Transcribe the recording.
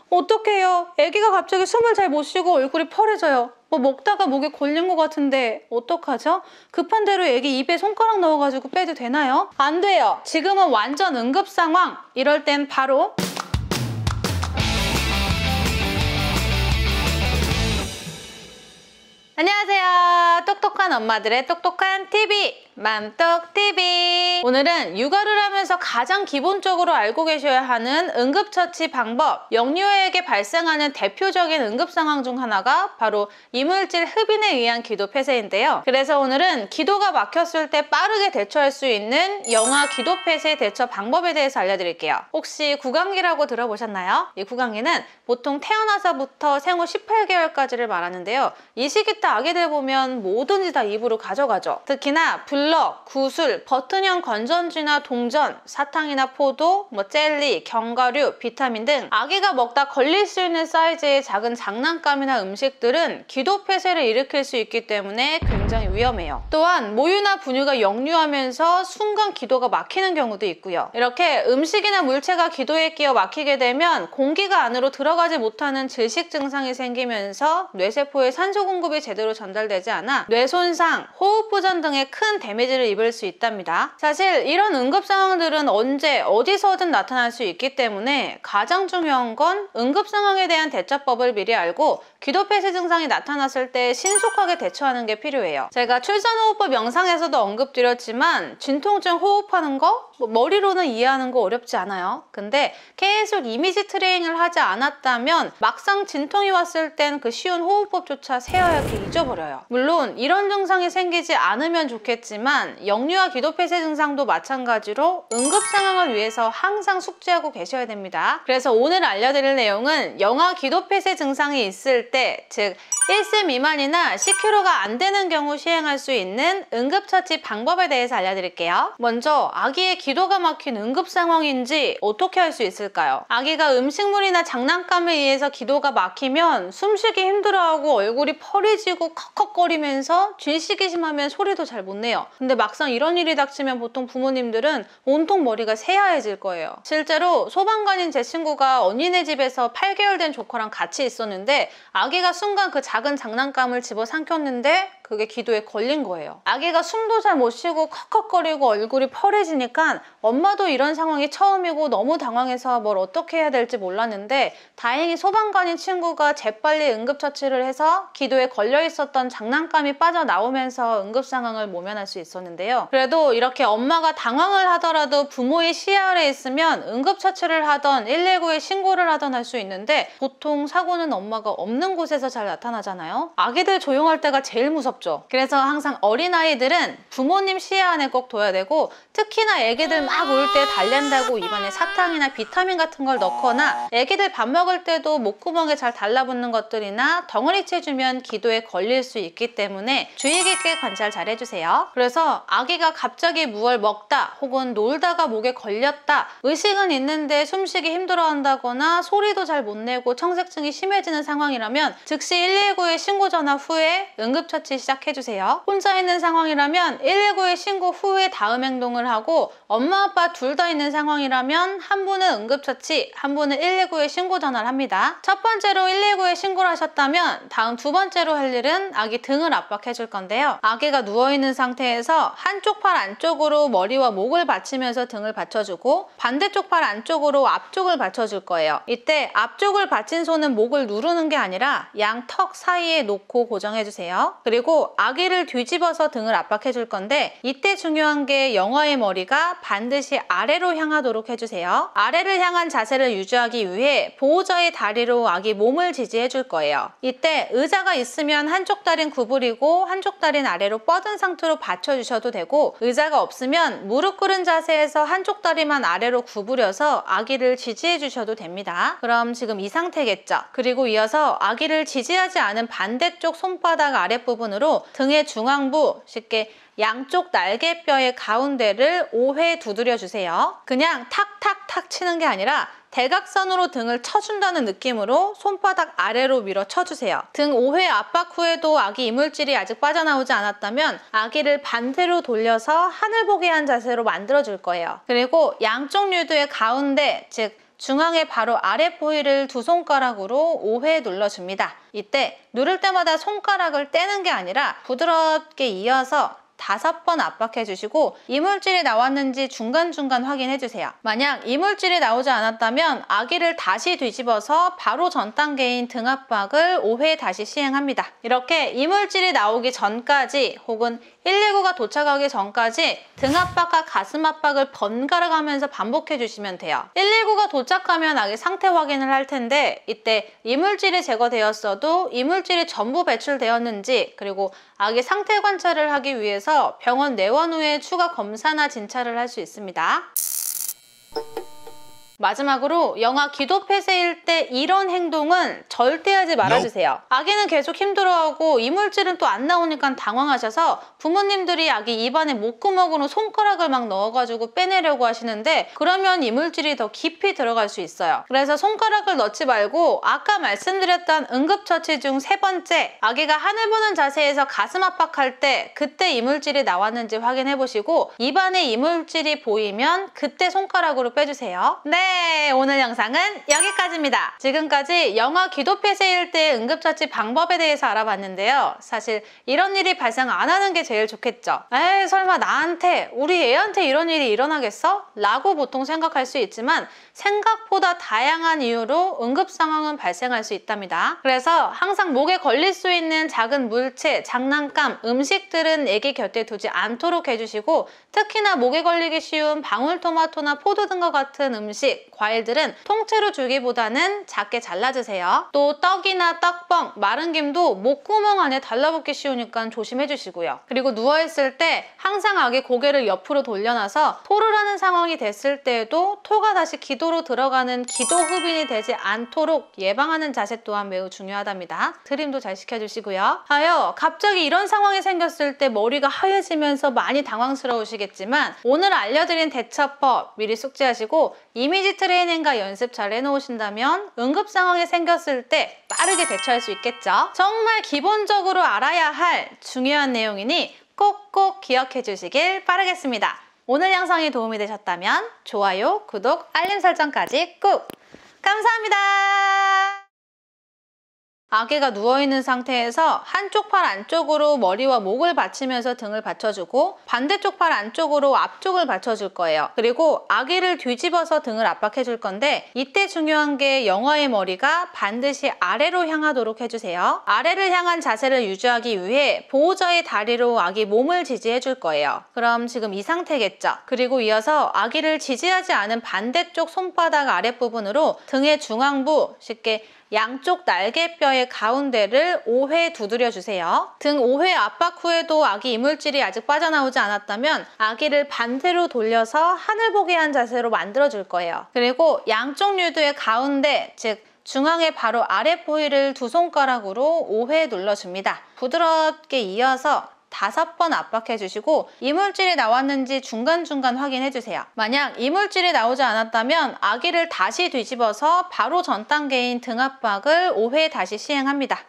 어떡해요? 아기가 갑자기 숨을 잘 못 쉬고 얼굴이 펄해져요. 뭐 먹다가 목에 걸린 것 같은데 어떡하죠? 급한 대로 아기 입에 손가락 넣어가지고 빼도 되나요? 안 돼요. 지금은 완전 응급 상황. 이럴 땐 바로 안녕하세요. 똑똑한 엄마들의 똑똑한 TV 맘똑TV. 오늘은 육아를 하면서 가장 기본적으로 알고 계셔야 하는 응급처치 방법, 영유아에게 발생하는 대표적인 응급상황 중 하나가 바로 이물질 흡인에 의한 기도 폐쇄인데요. 그래서 오늘은 기도가 막혔을 때 빠르게 대처할 수 있는 영아 기도 폐쇄 대처 방법에 대해서 알려드릴게요. 혹시 구강기라고 들어보셨나요? 이 구강기는 보통 태어나서부터 생후 18개월까지를 말하는데요. 이 시기 때 아기들 보면 뭐든지 다 입으로 가져가죠. 특히나 블럭, 구슬, 버튼형 건전지나 동전, 사탕이나 포도, 젤리, 견과류, 비타민 등 아기가 먹다 걸릴 수 있는 사이즈의 작은 장난감이나 음식들은 기도 폐쇄를 일으킬 수 있기 때문에 굉장히 위험해요. 또한 모유나 분유가 역류하면서 순간 기도가 막히는 경우도 있고요. 이렇게 음식이나 물체가 기도에 끼어 막히게 되면 공기가 안으로 들어가지 못하는 질식 증상이 생기면서 뇌세포에 산소 공급이 제대로 전달되지 않아 뇌 손상, 호흡 부전 등의 큰 데미지를 입을 수 있답니다. 사실 이런 응급 상황들은 언제 어디서든 나타날 수 있기 때문에 가장 중요한 건 응급 상황에 대한 대처법을 미리 알고 기도 폐쇄 증상이 나타났을 때 신속하게 대처하는 게 필요해요. 제가 출산호흡법 영상에서도 언급드렸지만 진통증 호흡하는 거 머리로는 이해하는 거 어렵지 않아요. 근데 계속 이미지 트레이닝을 하지 않았다면 막상 진통이 왔을 땐 그 쉬운 호흡법조차 새하얗게 잊어버려요. 물론 이런 증상이 생기지 않으면 좋겠지만 영유아 기도 폐쇄 증상도 마찬가지로 응급 상황을 위해서 항상 숙지하고 계셔야 됩니다. 그래서 오늘 알려드릴 내용은 영아 기도 폐쇄 증상이 있을 때, 즉 1세 미만이나 10kg가 안 되는 경우 시행할 수 있는 응급처치 방법에 대해서 알려드릴게요. 먼저 아기의 기도가 막힌 응급 상황인지 어떻게 할 수 있을까요? 아기가 음식물이나 장난감에 의해서 기도가 막히면 숨쉬기 힘들어하고 얼굴이 펄해지고 컥컥거리면서 쥐시기 심하면 소리도 잘 못 내요. 근데 막상 이런 일이 닥치면 보통 부모님들은 온통 머리가 새하얘질 거예요. 실제로 소방관인 제 친구가 언니네 집에서 8개월 된 조카랑 같이 있었는데 아기가 순간 그 작은 장난감을 집어 삼켰는데 그게 기도에 걸린 거예요. 아기가 숨도 잘 못 쉬고 컥컥거리고 얼굴이 펄해지니까 엄마도 이런 상황이 처음이고 너무 당황해서 뭘 어떻게 해야 될지 몰랐는데 다행히 소방관인 친구가 재빨리 응급처치를 해서 기도에 걸려 있었던 장난감이 빠져나오면서 응급 상황을 모면할 수 있었는데요. 그래도 이렇게 엄마가 당황을 하더라도 부모의 시야 아래 있으면 응급처치를 하던 119에 신고를 하던 할 수 있는데 보통 사고는 엄마가 없는 곳에서 잘 나타나잖아요. 아기들 조용할 때가 제일 무섭죠. 그래서 항상 어린아이들은 부모님 시야 안에 꼭 둬야 되고 특히나 애기들 막 울 때 달랜다고 입안에 사탕이나 비타민 같은 걸 넣거나 애기들 밥 먹을 때도 목구멍에 잘 달라붙는 것들이나 덩어리째 주면 기도에 걸릴 수 있기 때문에 주의 깊게 관찰 잘 해주세요. 그래서 아기가 갑자기 무얼 먹다 혹은 놀다가 목에 걸렸다, 의식은 있는데 숨쉬기 힘들어한다거나 소리도 잘 못 내고 청색증이 심해지는 상황이라면 즉시 119에 신고 전화 후에 응급처치 시작해주세요. 혼자 있는 상황이라면 119에 신고 후에 다음 행동을 하고 엄마 아빠 둘 다 있는 상황이라면 한 분은 응급처치, 한 분은 119에 신고 전화를 합니다. 첫 번째로 119에 신고를 하셨다면 다음 두 번째로 할 일은 아기 등을 압박해 줄 건데요. 아기가 누워있는 상태에서 한쪽 팔 안쪽으로 머리와 목을 받치면서 등을 받쳐주고 반대쪽 팔 안쪽으로 앞쪽을 받쳐줄 거예요. 이때 앞쪽을 받친 손은 목을 누르는 게 아니라 양 턱 사이에 놓고 고정해주세요. 그리고 아기를 뒤집어서 등을 압박해 줄 건데 이때 중요한 게 영아의 머리가 반드시 아래로 향하도록 해주세요. 아래를 향한 자세를 유지하기 위해 보호자의 다리로 아기 몸을 지지해 줄 거예요. 이때 의자가 있으면 한쪽 다리는 구부리고 한쪽 다리는 아래로 뻗은 상태로 받쳐주셔도 되고 의자가 없으면 무릎 꿇은 자세에서 한쪽 다리만 아래로 구부려서 아기를 지지해 주셔도 됩니다. 그럼 지금 이 상태겠죠? 그리고 이어서 아기를 지지하지 않은 반대쪽 손바닥 아랫부분으로 등의 중앙부, 쉽게 양쪽 날개뼈의 가운데를 5회 두드려 주세요. 그냥 탁탁탁 치는 게 아니라 대각선으로 등을 쳐준다는 느낌으로 손바닥 아래로 밀어 쳐주세요. 등 5회 압박 후에도 아기 이물질이 아직 빠져나오지 않았다면 아기를 반대로 돌려서 하늘 보게 한 자세로 만들어 줄 거예요. 그리고 양쪽 유두의 가운데, 즉 중앙의 바로 아래 부위를 두 손가락으로 5회 눌러줍니다. 이때 누를 때마다 손가락을 떼는 게 아니라 부드럽게 이어서 5번 압박해 주시고 이물질이 나왔는지 중간중간 확인해 주세요. 만약 이물질이 나오지 않았다면 아기를 다시 뒤집어서 바로 전 단계인 등 압박을 5회 다시 시행합니다. 이렇게 이물질이 나오기 전까지 혹은 119가 도착하기 전까지 등 압박과 가슴 압박을 번갈아 가면서 반복해 주시면 돼요. 119가 도착하면 아기 상태 확인을 할 텐데 이때 이물질이 제거되었어도 이물질이 전부 배출되었는지 그리고 아기 상태 관찰을 하기 위해서 병원 내원 후에 추가 검사나 진찰을 할 수 있습니다. 마지막으로 영아 기도 폐쇄일 때 이런 행동은 절대 하지 말아주세요. 아기는 계속 힘들어하고 이물질은 또 안 나오니까 당황하셔서 부모님들이 아기 입안에 목구멍으로 손가락을 막 넣어가지고 빼내려고 하시는데 그러면 이물질이 더 깊이 들어갈 수 있어요. 그래서 손가락을 넣지 말고 아까 말씀드렸던 응급처치 중 3번째 아기가 하늘 보는 자세에서 가슴 압박할 때 그때 이물질이 나왔는지 확인해 보시고 입안에 이물질이 보이면 그때 손가락으로 빼주세요. 네, 오늘 영상은 여기까지입니다. 지금까지 영아 기도 폐쇄일 때 응급처치 방법에 대해서 알아봤는데요. 사실 이런 일이 발생 안 하는 게 제일 좋겠죠. 에이, 설마 나한테, 우리 애한테 이런 일이 일어나겠어? 라고 보통 생각할 수 있지만 생각보다 다양한 이유로 응급 상황은 발생할 수 있답니다. 그래서 항상 목에 걸릴 수 있는 작은 물체, 장난감, 음식들은 애기 곁에 두지 않도록 해주시고 특히나 목에 걸리기 쉬운 방울토마토나 포도 등과 같은 음식, 과일들은 통째로 주기보다는 작게 잘라주세요. 또 떡이나 떡뻥, 마른 김도 목구멍 안에 달라붙기 쉬우니까 조심해 주시고요. 그리고 누워있을 때 항상 아기 고개를 옆으로 돌려놔서 토를 하는 상황이 됐을 때에도 토가 다시 기도로 들어가는 기도 흡인이 되지 않도록 예방하는 자세 또한 매우 중요하답니다. 트림도 잘 시켜주시고요. 갑자기 이런 상황이 생겼을 때 머리가 하얘지면서 많이 당황스러우시겠지만 오늘 알려드린 대처법 미리 숙지하시고 이미지 트레이닝과 연습 잘 해놓으신다면 응급 상황이 생겼을 때 빠르게 대처할 수 있겠죠. 정말 기본적으로 알아야 할 중요한 내용이니 꼭꼭 기억해 주시길 바라겠습니다. 오늘 영상이 도움이 되셨다면 좋아요, 구독, 알림 설정까지 꾹! 감사합니다. 아기가 누워있는 상태에서 한쪽 팔 안쪽으로 머리와 목을 받치면서 등을 받쳐주고 반대쪽 팔 안쪽으로 앞쪽을 받쳐줄 거예요. 그리고 아기를 뒤집어서 등을 압박해줄 건데 이때 중요한 게 영아의 머리가 반드시 아래로 향하도록 해주세요. 아래를 향한 자세를 유지하기 위해 보호자의 다리로 아기 몸을 지지해줄 거예요. 그럼 지금 이 상태겠죠? 그리고 이어서 아기를 지지하지 않은 반대쪽 손바닥 아랫부분으로 등의 중앙부, 쉽게 양쪽 날개뼈의 가운데를 5회 두드려 주세요. 등 5회 압박 후에도 아기 이물질이 아직 빠져나오지 않았다면 아기를 반대로 돌려서 하늘 보게 한 자세로 만들어 줄 거예요. 그리고 양쪽 유두의 가운데, 즉 중앙의 바로 아래 부위를 두 손가락으로 5회 눌러줍니다. 부드럽게 이어서 5번 압박해 주시고 이물질이 나왔는지 중간중간 확인해 주세요. 만약 이물질이 나오지 않았다면 아기를 다시 뒤집어서 바로 전 단계인 등 압박을 5회 다시 시행합니다.